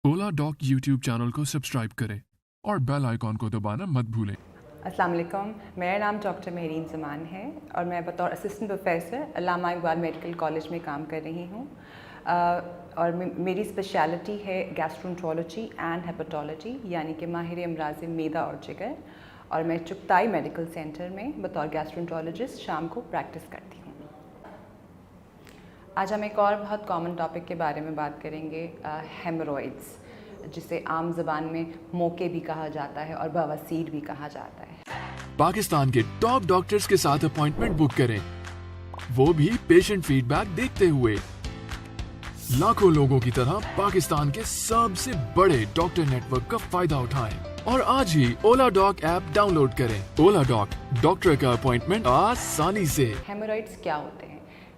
ओला dock YouTube channel को subscribe करें और बेल आइकॉन को दबाना मत भूलें। अस्सलाम वालेकुम, मेरा नाम डॉक्टर मेहरीन ज़मान है और मैं बतौर असिस्टेंट प्रोफेसर अल्लामा इकबाल मेडिकल कॉलेज में काम कर रही हूँ। और मेरी स्पेशलिटी है गैस्ट्रोएंटरोलॉजी एंड हेपेटोलॉजी, यानी कि माहिर अमराज़ मैदा और जिगर। और मैं चुगताई मेडिकल सेंटर में बतौर गैस्ट्रोएंटरोलॉजिस्ट शाम को प्रैक्टिस करती हूँ। आज हम एक और बहुत कॉमन टॉपिक के बारे में बात करेंगे, हेमोरॉइड्स, जिसे आम ज़बान में मोके भी कहा जाता है और बवासीर भी कहा जाता है। पाकिस्तान के टॉप डॉक्टर्स के साथ अपॉइंटमेंट बुक करें, वो भी पेशेंट फीडबैक देखते हुए। लाखों लोगों की तरह पाकिस्तान के सबसे बड़े डॉक्टर नेटवर्क का फायदा उठाएं और आज ही ओला डॉक ऐप डाउनलोड करें। ओला डॉक, डॉक्टर का अपॉइंटमेंट आसानी से। हेमोरॉइड्स क्या होते हैं?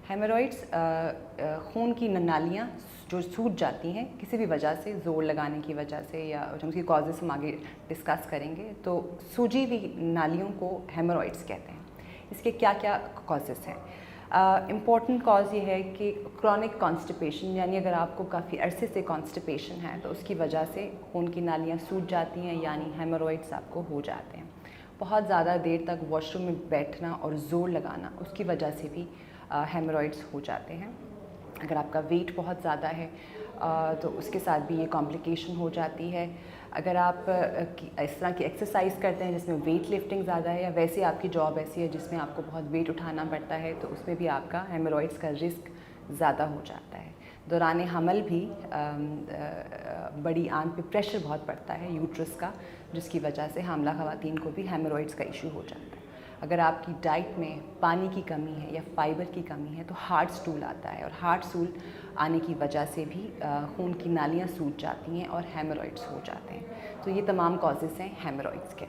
हेमोरॉइड्स खून की नालियाँ जो सूज जाती हैं किसी भी वजह से, ज़ोर लगाने की वजह से, या हम उसकी कॉजेज़ हम आगे डिस्कस करेंगे। तो सूजी हुई नालियों को हेमोरॉइड्स कहते हैं। इसके क्या क्या कॉजेज़ हैं? इम्पॉर्टेंट कॉज ये है कि क्रॉनिक कॉन्स्टिपेशन, यानी अगर आपको काफ़ी अरसे से कॉन्स्टिपेशन है तो उसकी वजह से खून की नालियाँ सूज जाती हैं, यानी हेमोरॉइड्स आपको हो जाते हैं। बहुत ज़्यादा देर तक वॉशरूम में बैठना और ज़ोर लगाना, उसकी वजह से भी हेमोरॉइड्स हो जाते हैं। अगर आपका वेट बहुत ज़्यादा है तो उसके साथ भी ये कॉम्प्लिकेशन हो जाती है। अगर आप इस तरह की एक्सरसाइज करते हैं जिसमें वेट लिफ्टिंग ज़्यादा है, या वैसे आपकी जॉब ऐसी है जिसमें आपको बहुत वेट उठाना पड़ता है, तो उसमें भी आपका हेमोरॉइड्स का रिस्क ज़्यादा हो जाता है। दौरान हमल भी बड़ी आंत पे प्रेशर बहुत पड़ता है यूट्रस का, जिसकी वजह से हामला ख़वातीन को भी हेमोरॉइड्स का इशू हो जाता है। अगर आपकी डाइट में पानी की कमी है या फाइबर की कमी है तो हार्ट स्टूल आता है, और हार्ट स्टूल आने की वजह से भी खून की नालियाँ सूज जाती हैं और हेमोरॉइड्स हो जाते हैं। तो ये तमाम कॉजेज़ हैं हेमोरॉइड्स के।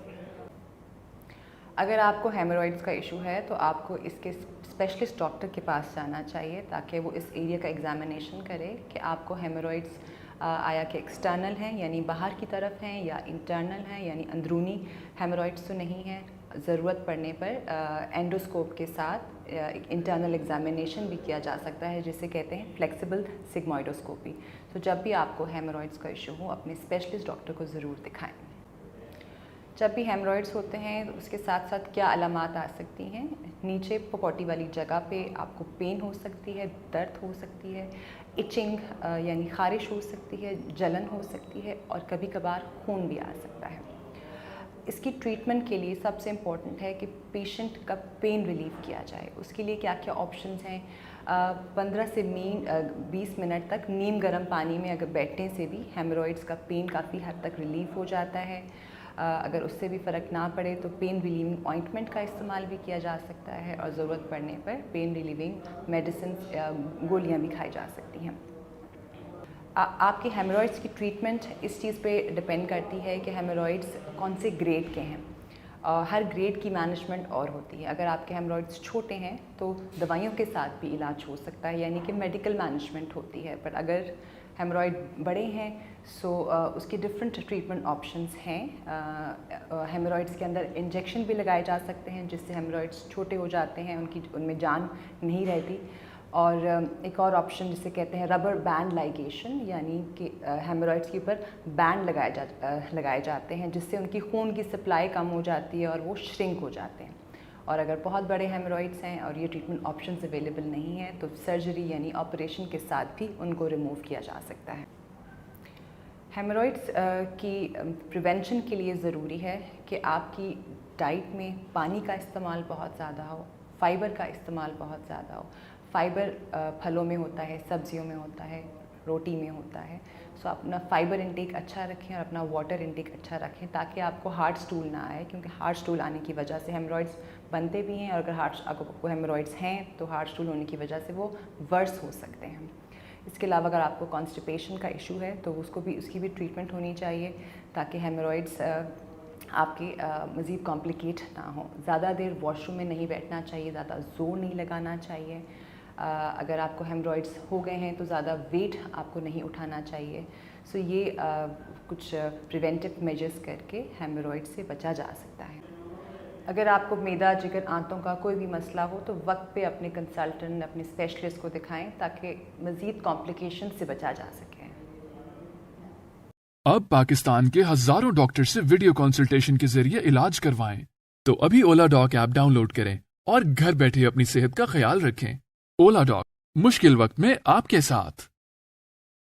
अगर आपको हेमोरॉइड्स का इशू है तो आपको इसके स्पेशलिस्ट डॉक्टर के पास जाना चाहिए, ताकि वो इस एरिया का एग्जामिनेशन करे कि आपको हेमोरॉइड्स आया कि एक्सटर्नल हैं यानी बाहर की तरफ हैं, या इंटरनल हैं यानी अंदरूनी हेमोरॉइड्स तो नहीं है। ज़रूरत पड़ने पर एंडोस्कोप के साथ इंटरनल एग्जामिनेशन भी किया जा सकता है, जिसे कहते हैं फ्लेक्सिबल सिग्मोइडोस्कोपी। तो जब भी आपको हेमोरॉइड्स का इशू हो, अपने स्पेशलिस्ट डॉक्टर को ज़रूर दिखाएं। जब भी हेमोरॉइड्स होते हैं तो उसके साथ साथ क्या अलामात आ सकती हैं? नीचे पपॉटी वाली जगह पे आपको पेन हो सकती है, दर्द हो सकती है, इचिंग यानी खारिश हो सकती है, जलन हो सकती है, और कभी कभार खून भी आ सकता है। इसकी ट्रीटमेंट के लिए सबसे इम्पॉर्टेंट है कि पेशेंट का पेन रिलीव किया जाए। उसके लिए क्या क्या ऑप्शंस हैं? 15 से 20 मिनट तक नीम गर्म पानी में अगर बैठने से भी हेमोरॉइड्स का पेन काफ़ी हद तक रिलीव हो जाता है। अगर उससे भी फ़र्क ना पड़े तो पेन रिलीविंग ऑइंटमेंट का इस्तेमाल भी किया जा सकता है, और ज़रूरत पड़ने पर पेन रिलीविंग मेडिसिन गोलियाँ भी खाई जा सकती हैं। आपकी हेमोरॉइड्स की ट्रीटमेंट इस चीज़ पे डिपेंड करती है कि हेमोरॉइड्स कौन से ग्रेड के हैं। हर ग्रेड की मैनेजमेंट और होती है। अगर आपके हेमोरॉइड्स छोटे हैं तो दवाइयों के साथ भी इलाज हो सकता है, यानी कि मेडिकल मैनेजमेंट होती है। पर अगर हेमोरॉइड बड़े हैं सो उसके डिफरेंट ट्रीटमेंट ऑप्शंस हैं। हेमोरॉइड्स के अंदर इंजेक्शन भी लगाए जा सकते हैं, जिससे हेमोरॉइड्स छोटे हो जाते हैं, उनमें जान नहीं रहती। और एक और ऑप्शन जिसे कहते हैं रबर बैंड लाइगेशन, यानी कि हेमोरॉइड्स के ऊपर बैंड लगाए जाते हैं, जिससे उनकी खून की सप्लाई कम हो जाती है और वो श्रिंक हो जाते हैं। और अगर बहुत बड़े हेमोरॉइड्स हैं और ये ट्रीटमेंट ऑप्शंस अवेलेबल नहीं है तो सर्जरी यानी ऑपरेशन के साथ भी उनको रिमूव किया जा सकता है। हेमोरॉइड्स की प्रिवेंशन के लिए ज़रूरी है कि आपकी डाइट में पानी का इस्तेमाल बहुत ज़्यादा हो, फाइबर का इस्तेमाल बहुत ज़्यादा हो। फाइबर फलों में होता है, सब्जियों में होता है, रोटी में होता है। सो अपना फाइबर इंटेक अच्छा रखें और अपना वाटर इंटेक अच्छा रखें, ताकि आपको हार्ट स्टूल ना आए, क्योंकि हार्ट स्टूल आने की वजह से हेमोरॉइड्स बनते भी हैं, और अगर आपको हेमोरॉइड्स हैं तो हार्ट स्टूल होने की वजह से वो वर्स हो सकते हैं। इसके अलावा अगर आपको कॉन्स्टिपेशन का इशू है तो उसकी भी ट्रीटमेंट होनी चाहिए, ताकि हेमोरॉइड्स आपके मज़ीद कॉम्प्लिकेट ना हो। ज़्यादा देर वॉशरूम में नहीं बैठना चाहिए, ज़्यादा ज़ोर नहीं लगाना चाहिए। अगर आपको हेमोरॉइड्स हो गए हैं तो ज़्यादा वेट आपको नहीं उठाना चाहिए। सो ये कुछ प्रिवेंटिव मेजर्स करके हेमोरॉइड से बचा जा सकता है। अगर आपको मैदा, जिगर, आंतों का कोई भी मसला हो तो वक्त पे अपने कंसल्टेंट, अपने स्पेशलिस्ट को दिखाएं, ताकि मज़ीद कॉम्प्लिकेशन से बचा जा सके। اب پاکستان کے ہزاروں ڈاکٹر سے ویڈیو کنسلٹیشن کے ذریعے علاج کروائیں۔ تو ابھی اولا ڈاک ایپ ڈاؤن لوڈ کریں اور گھر بیٹھے اپنی صحت کا خیال رکھیں۔ اولا ڈاک، مشکل وقت میں آپ کے ساتھ۔